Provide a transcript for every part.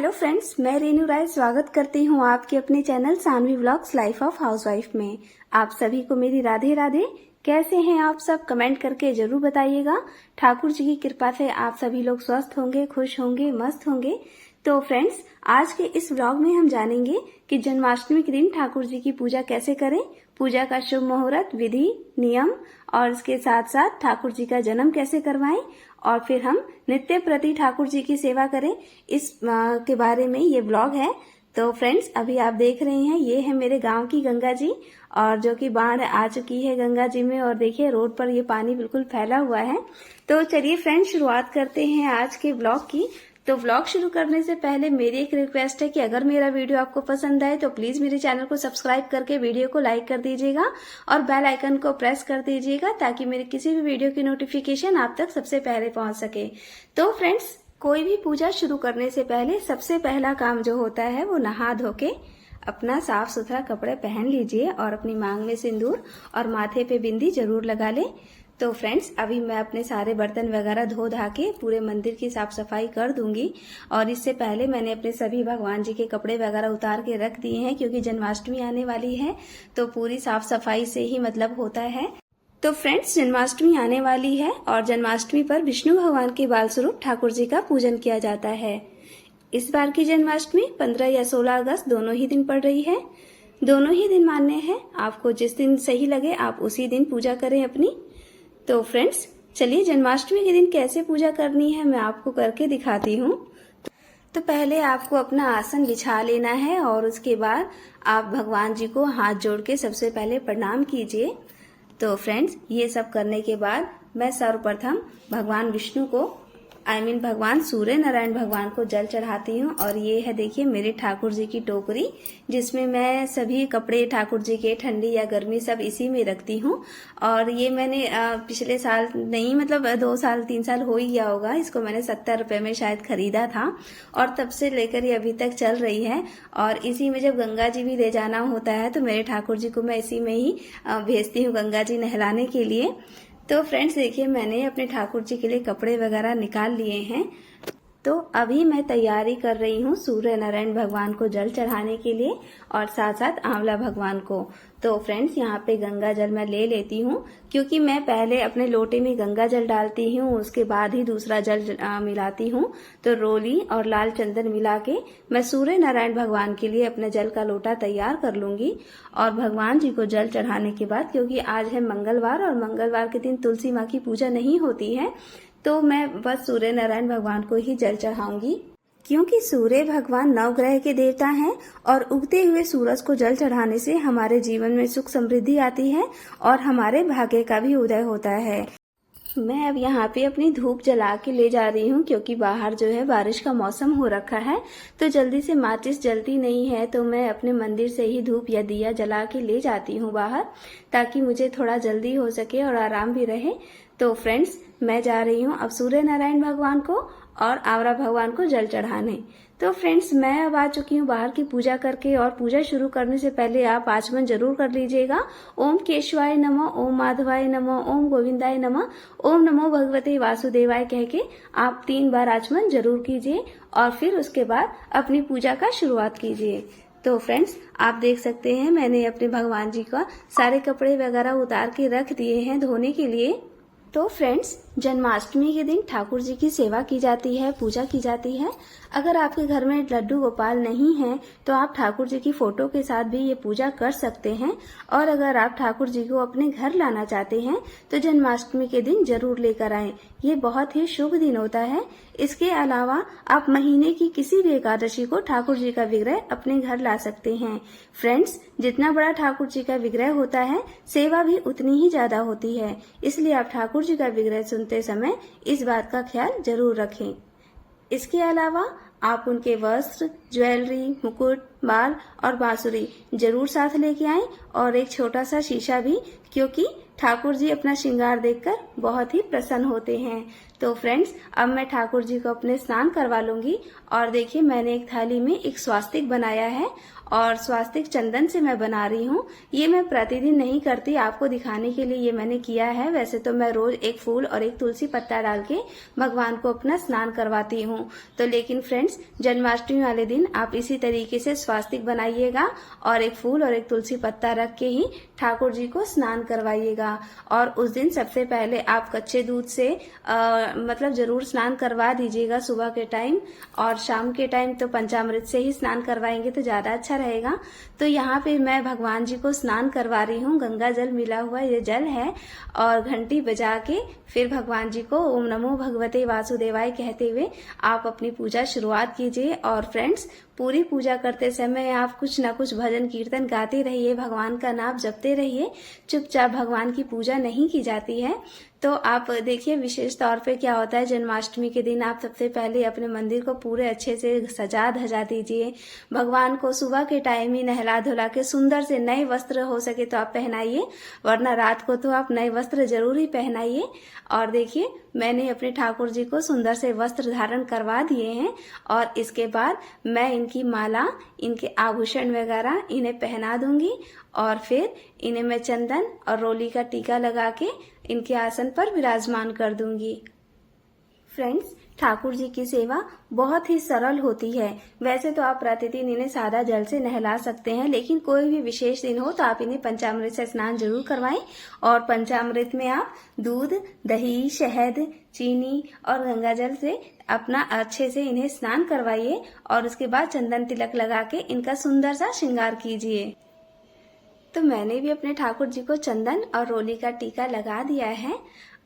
Hello friends, मैं रेनू राय स्वागत करती हूँ आपके अपने channel Saanvi vlogs life of housewife में। आप सभी को मेरी राधे राधे। कैसे हैं आप सब? कमेंट करके जरूर बताइएगा। ठाकुर जी की कृपा से आप सभी लोग स्वस्थ होंगे, खुश होंगे, मस्त होंगे। तो फ्रेंड्स, आज के इस व्लॉग में हम जानेंगे कि जन्माष्टमी के दिन ठाकुर जी की पूजा कैसे करें, पूजा का शुभ मुहूर्त, विधि, नियम और इसके साथ साथ ठाकुर जी का जन्म कैसे करवाएं और फिर हम नित्य प्रति ठाकुर जी की सेवा करें, इस के बारे में ये ब्लॉग है। तो फ्रेंड्स, अभी आप देख रहे हैं ये है मेरे गांव की गंगा जी, और जो कि बाढ़ आ चुकी है गंगा जी में, और देखिए रोड पर ये पानी बिल्कुल फैला हुआ है। तो चलिए फ्रेंड्स, शुरुआत करते हैं आज के ब्लॉग की। तो व्लॉग शुरू करने से पहले मेरी एक रिक्वेस्ट है कि अगर मेरा वीडियो आपको पसंद आए तो प्लीज मेरे चैनल को सब्सक्राइब करके वीडियो को लाइक कर दीजिएगा और बेल आइकन को प्रेस कर दीजिएगा, ताकि मेरे किसी भी वीडियो की नोटिफिकेशन आप तक सबसे पहले पहुंच सके। तो फ्रेंड्स, कोई भी पूजा शुरू करने से पहले सबसे पहला काम जो होता है वो नहा धो के अपना साफ सुथरा कपड़े पहन लीजिए और अपनी मांग में सिंदूर और माथे पे बिंदी जरूर लगा ले। तो फ्रेंड्स, अभी मैं अपने सारे बर्तन वगैरह धो धा के पूरे मंदिर की साफ सफाई कर दूंगी। और इससे पहले मैंने अपने सभी भगवान जी के कपड़े वगैरह उतार के रख दिए हैं, क्योंकि जन्माष्टमी आने वाली है तो पूरी साफ सफाई से ही मतलब होता है। तो फ्रेंड्स, जन्माष्टमी आने वाली है और जन्माष्टमी पर विष्णु भगवान के बाल स्वरूप ठाकुर जी का पूजन किया जाता है। इस बार की जन्माष्टमी 15 या 16 अगस्त दोनों ही दिन पड़ रही है। दोनों ही दिन मान्य है, आपको जिस दिन सही लगे आप उसी दिन पूजा करें अपनी। तो फ्रेंड्स, चलिए जन्माष्टमी के दिन कैसे पूजा करनी है मैं आपको करके दिखाती हूँ। तो पहले आपको अपना आसन बिछा लेना है और उसके बाद आप भगवान जी को हाथ जोड़ के सबसे पहले प्रणाम कीजिए। तो फ्रेंड्स, ये सब करने के बाद मैं सर्वप्रथम भगवान विष्णु को भगवान सूर्य नारायण भगवान को जल चढ़ाती हूँ। और ये है देखिए मेरे ठाकुर जी की टोकरी, जिसमें मैं सभी कपड़े ठाकुर जी के ठंडी या गर्मी सब इसी में रखती हूँ। और ये मैंने पिछले साल नहीं, मतलब 2 साल 3 साल हो ही गया होगा, इसको मैंने 70 रुपए में शायद खरीदा था और तब से लेकर ये अभी तक चल रही है। और इसी में जब गंगा जी भी ले जाना होता है तो मेरे ठाकुर जी को मैं इसी में ही भेजती हूँ गंगा जी नहलाने के लिए। तो फ्रेंड्स देखिए, मैंने अपने ठाकुर जी के लिए कपड़े वगैरह निकाल लिए हैं। तो अभी मैं तैयारी कर रही हूँ सूर्य नारायण भगवान को जल चढ़ाने के लिए और साथ साथ आंवला भगवान को। तो फ्रेंड्स, यहाँ पे गंगा जल मैं ले लेती हूँ, क्योंकि मैं पहले अपने लोटे में गंगा जल डालती हूँ, उसके बाद ही दूसरा जल मिलाती हूँ। तो रोली और लाल चंदन मिला के मैं सूर्य नारायण भगवान के लिए अपने जल का लोटा तैयार कर लूंगी। और भगवान जी को जल चढ़ाने के बाद, क्योंकि आज है मंगलवार और मंगलवार के दिन तुलसी माँ की पूजा नहीं होती है, तो मैं बस सूर्य नारायण भगवान को ही जल चढ़ाऊंगी, क्योंकि सूर्य भगवान नवग्रह के देवता हैं और उगते हुए सूरज को जल चढ़ाने से हमारे जीवन में सुख समृद्धि आती है और हमारे भाग्य का भी उदय होता है। मैं अब यहाँ पे अपनी धूप जला के ले जा रही हूँ, क्योंकि बाहर जो है बारिश का मौसम हो रखा है, तो जल्दी से माचिस जलती नहीं है। तो मैं अपने मंदिर से ही धूप या दिया जला के ले जाती हूँ बाहर, ताकि मुझे थोड़ा जल्दी हो सके और आराम भी रहे। तो फ्रेंड्स, मैं जा रही हूँ अब सूर्य नारायण भगवान को और आंवला भगवान को जल चढ़ाने। तो फ्रेंड्स, मैं अब आ चुकी हूँ बाहर की पूजा करके, और पूजा शुरू करने से पहले आप आचमन जरूर कर लीजिएगा। ओम केशवाय नमः, ओम माधवाय नमः, ओम गोविंदाय नमः, ओम नमो भगवते वासुदेवाय कह के आप 3 बार आचमन जरूर कीजिए और फिर उसके बाद अपनी पूजा का शुरुआत कीजिए। तो फ्रेंड्स, आप देख सकते हैं मैंने अपने भगवान जी का सारे कपड़े वगैरह उतार के रख दिए हैं धोने के लिए। तो फ्रेंड्स, जन्माष्टमी के दिन ठाकुर जी की सेवा की जाती है, पूजा की जाती है। अगर आपके घर में लड्डू गोपाल नहीं है तो आप ठाकुर जी की फोटो के साथ भी ये पूजा कर सकते हैं। और अगर आप ठाकुर जी को अपने घर लाना चाहते हैं तो जन्माष्टमी के दिन जरूर लेकर आएं। ये बहुत ही शुभ दिन होता है। इसके अलावा आप महीने की किसी भी एकादशी को ठाकुर जी का विग्रह अपने घर ला सकते हैं। फ्रेंड्स, जितना बड़ा ठाकुर जी का विग्रह होता है, सेवा भी उतनी ही ज्यादा होती है। इसलिए आप ठाकुर जी का विग्रह सुनते समय इस बात का ख्याल जरूर रखें। इसके अलावा आप उनके वस्त्र, ज्वेलरी, मुकुट, बाल और बांसुरी जरूर साथ लेके आएं, और एक छोटा सा शीशा भी, क्योंकि ठाकुर जी अपना श्रृंगार देखकर बहुत ही प्रसन्न होते हैं। तो फ्रेंड्स, अब मैं ठाकुर जी को अपने स्नान करवा लूंगी। और देखिए, मैंने एक थाली में एक स्वास्तिक बनाया है और स्वास्तिक चंदन से मैं बना रही हूँ। ये मैं प्रतिदिन नहीं करती, आपको दिखाने के लिए ये मैंने किया है। वैसे तो मैं रोज एक फूल और एक तुलसी पत्ता डाल के भगवान को अपना स्नान करवाती हूँ। तो लेकिन फ्रेंड्स, जन्माष्टमी वाले दिन आप इसी तरीके से स्वास्तिक बनाइएगा और एक फूल और एक तुलसी पत्ता रख के ही ठाकुर जी को स्नान करवाइएगा। और उस दिन सबसे पहले आप कच्चे दूध से मतलब जरूर स्नान करवा दीजिएगा सुबह के टाइम, और शाम के टाइम तो पंचामृत से ही स्नान करवाएंगे तो ज्यादा अच्छा रहेगा। तो यहाँ पे मैं भगवान जी को स्नान करवा रही हूँ। गंगा जल मिला हुआ ये जल है और घंटी बजा के फिर भगवान जी को ओम नमो भगवते वासुदेवाय कहते हुए आप अपनी पूजा शुरुआत कीजिए। और फ्रेंड्स, पूरी पूजा करते समय आप कुछ ना कुछ भजन कीर्तन गाते रहिए, भगवान का नाम जपते रहिए। चुपचाप भगवान की पूजा नहीं की जाती है। तो आप देखिए, विशेष तौर पे क्या होता है, जन्माष्टमी के दिन आप सबसे पहले अपने मंदिर को पूरे अच्छे से सजा धजा दीजिए। भगवान को सुबह के टाइम ही नहला धुला के सुंदर से नए वस्त्र हो सके तो आप पहनाइए, वरना रात को तो आप नए वस्त्र जरूर ही पहनाइए। और देखिए, मैंने अपने ठाकुर जी को सुंदर से वस्त्र धारण करवा दिए हैं और इसके बाद मैं इनकी माला, इनके आभूषण वगैरह इन्हें पहना दूंगी और फिर इन्हें मैं चंदन और रोली का टीका लगा के इनके आसन पर विराजमान कर दूंगी। फ्रेंड्स, ठाकुर जी की सेवा बहुत ही सरल होती है। वैसे तो आप प्रतिदिन इन्हें सादा जल से नहला सकते हैं, लेकिन कोई भी विशेष दिन हो तो आप इन्हें पंचामृत से स्नान जरूर करवाएं। और पंचामृत में आप दूध, दही, शहद, चीनी और गंगा जल से अपना अच्छे से इन्हें स्नान करवाइए और उसके बाद चंदन तिलक लगा के इनका सुंदर सा श्रृंगार कीजिए। तो मैंने भी अपने ठाकुर जी को चंदन और रोली का टीका लगा दिया है।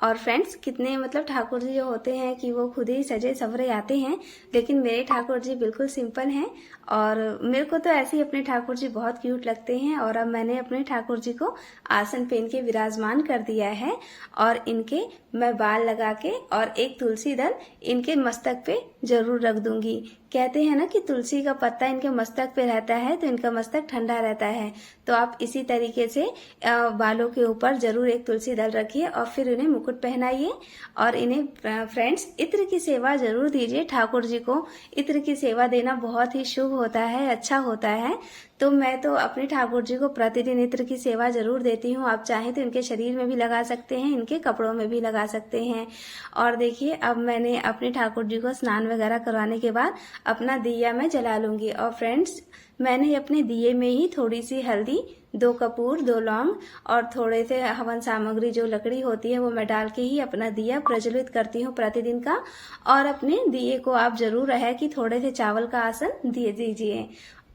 और फ्रेंड्स, कितने मतलब ठाकुर जी जो होते हैं कि वो खुद ही सजे सवरे आते हैं, लेकिन मेरे ठाकुर जी बिल्कुल सिंपल हैं और मेरे को तो ऐसे ही अपने ठाकुर जी बहुत क्यूट लगते हैं। और अब मैंने अपने ठाकुर जी को आसन पे इनके विराजमान कर दिया है और इनके मैं बाल लगा के और एक तुलसी दल इनके मस्तक पे जरूर रख दूंगी। कहते हैं ना कि तुलसी का पत्ता इनके मस्तक पे रहता है तो इनका मस्तक ठंडा रहता है। तो आप इसी तरीके से बालों के ऊपर जरूर एक तुलसी दल रखिए और फिर इन्हें मुकुट पहनाइए। और इन्हें फ्रेंड्स, इत्र की सेवा जरूर दीजिए। ठाकुर जी को इत्र की सेवा देना बहुत ही शुभ होता है, अच्छा होता है। तो मैं तो अपने ठाकुर जी को प्रतिदिन इत्र की सेवा जरूर देती हूँ। आप चाहें तो इनके शरीर में भी लगा सकते हैं, इनके कपड़ों में भी लगा सकते हैं। और देखिए, अब मैंने अपने ठाकुर जी को स्नान वगैरह करवाने के बाद अपना दिया मैं जला लूंगी। और फ्रेंड्स, मैंने अपने दिए में ही थोड़ी सी हल्दी, 2 कपूर, 2 लौंग और थोड़े से हवन सामग्री जो लकड़ी होती है वो मैं डाल के ही अपना दिया प्रज्वलित करती हूँ प्रतिदिन का। और अपने दिए को आप जरूर है कि थोड़े से चावल का आसन दे दीजिए।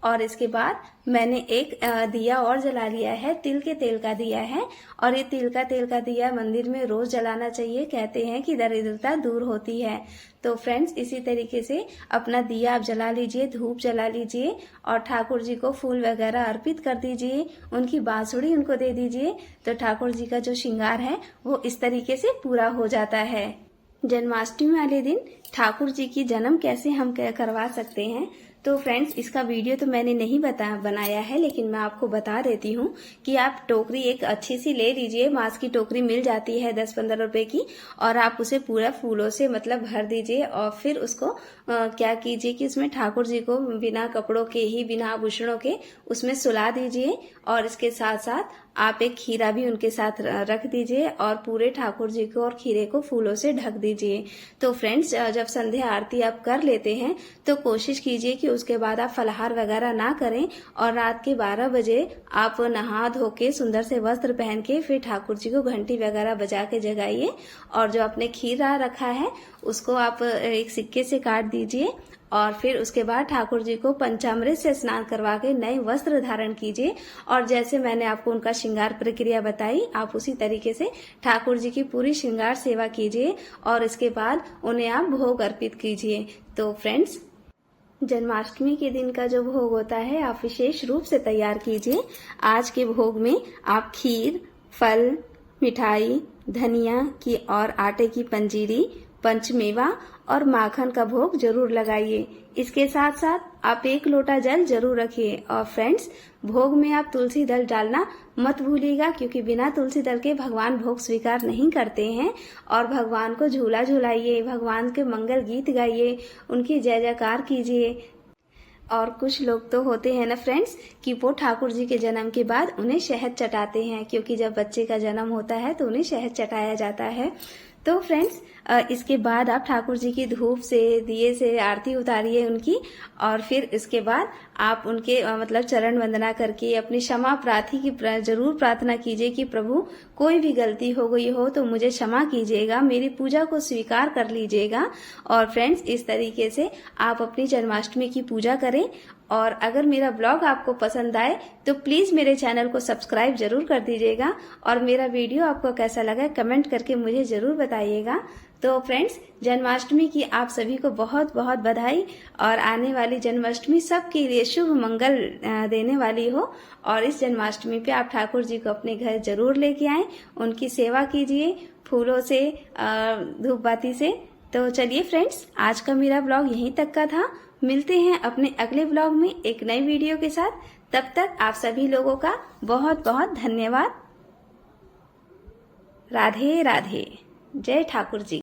और इसके बाद मैंने एक दिया और जला लिया है, तिल के तेल का दिया है। और ये तिल का दिया मंदिर में रोज जलाना चाहिए। कहते हैं कि दरिद्रता दूर होती है। तो फ्रेंड्स, इसी तरीके से अपना दिया आप जला लीजिए, धूप जला लीजिए और ठाकुर जी को फूल वगैरह अर्पित कर दीजिए, उनकी बांसुरी उनको दे दीजिए। तो ठाकुर जी का जो श्रृंगार है वो इस तरीके से पूरा हो जाता है। जन्माष्टमी वाले दिन ठाकुर जी की जन्म कैसे हम करवा सकते हैं, तो फ्रेंड्स, इसका वीडियो तो मैंने नहीं बनाया है, लेकिन मैं आपको बता देती हूँ कि आप टोकरी एक अच्छी सी ले लीजिए। बांस की टोकरी मिल जाती है 10-15 रुपए की, और आप उसे पूरा फूलों से मतलब भर दीजिए। और फिर उसको क्या कीजिए कि उसमें ठाकुर जी को बिना कपड़ों के ही, बिना आभूषणों के उसमें सुला दीजिए। और इसके साथ साथ आप एक खीरा भी उनके साथ रख दीजिए और पूरे ठाकुर जी को और खीरे को फूलों से ढक दीजिए। तो फ्रेंड्स, जब संध्या आरती आप कर लेते हैं तो कोशिश कीजिए कि उसके बाद आप फलाहार वगैरह ना करें और रात के 12 बजे आप नहा धो के सुंदर से वस्त्र पहन के फिर ठाकुर जी को घंटी वगैरह बजा के जगाइए। और जो आपने खीरा रखा है उसको आप एक सिक्के से काट दीजिए और फिर उसके बाद ठाकुर जी को पंचामृत से स्नान करवा के नए वस्त्र धारण कीजिए। और जैसे मैंने आपको उनका श्रृंगार प्रक्रिया बताई, आप उसी तरीके से ठाकुर जी की पूरी श्रृंगार सेवा कीजिए और इसके बाद उन्हें आप भोग अर्पित कीजिए। तो फ्रेंड्स, जन्माष्टमी के दिन का जो भोग होता है आप विशेष रूप से तैयार कीजिए। आज के भोग में आप खीर, फल, मिठाई, धनिया की और आटे की पंजीरी, पंचमेवा और माखन का भोग जरूर लगाइए। इसके साथ साथ आप 1 लोटा जल जरूर रखिए। और फ्रेंड्स, भोग में आप तुलसी दल डालना मत भूलिएगा, क्योंकि बिना तुलसी दल के भगवान भोग स्वीकार नहीं करते हैं। और भगवान को झूला झूलाइए, भगवान के मंगल गीत गाइए, उनकी जय जयकार कीजिए। और कुछ लोग तो होते हैं ना फ्रेंड्स कि वो ठाकुर जी के जन्म के बाद उन्हें शहद चटाते हैं, क्योंकि जब बच्चे का जन्म होता है तो उन्हें शहद चटाया जाता है। तो फ्रेंड्स, इसके बाद आप ठाकुर जी की धूप से, दिए से आरती उतारिए उनकी। और फिर इसके बाद आप उनके मतलब चरण वंदना करके अपनी क्षमा प्रार्थी की जरूर प्रार्थना कीजिए कि प्रभु, कोई भी गलती हो गई हो तो मुझे क्षमा कीजिएगा, मेरी पूजा को स्वीकार कर लीजिएगा। और फ्रेंड्स, इस तरीके से आप अपनी जन्माष्टमी की पूजा करें। और अगर मेरा ब्लॉग आपको पसंद आए तो प्लीज मेरे चैनल को सब्सक्राइब जरूर कर दीजिएगा। और मेरा वीडियो आपको कैसा लगा कमेंट करके मुझे जरूर बताइएगा। तो फ्रेंड्स, जन्माष्टमी की आप सभी को बहुत बहुत बधाई। और आने वाली जन्माष्टमी सबके लिए शुभ मंगल देने वाली हो। और इस जन्माष्टमी पे आप ठाकुर जी को अपने घर जरूर लेके आएं, उनकी सेवा कीजिए फूलों से, धूप बाती से। तो चलिए फ्रेंड्स, आज का मेरा ब्लॉग यहीं तक का था। मिलते हैं अपने अगले ब्लॉग में एक नई वीडियो के साथ। तब तक आप सभी लोगों का बहुत बहुत धन्यवाद। राधे राधे। जय ठाकुर जी।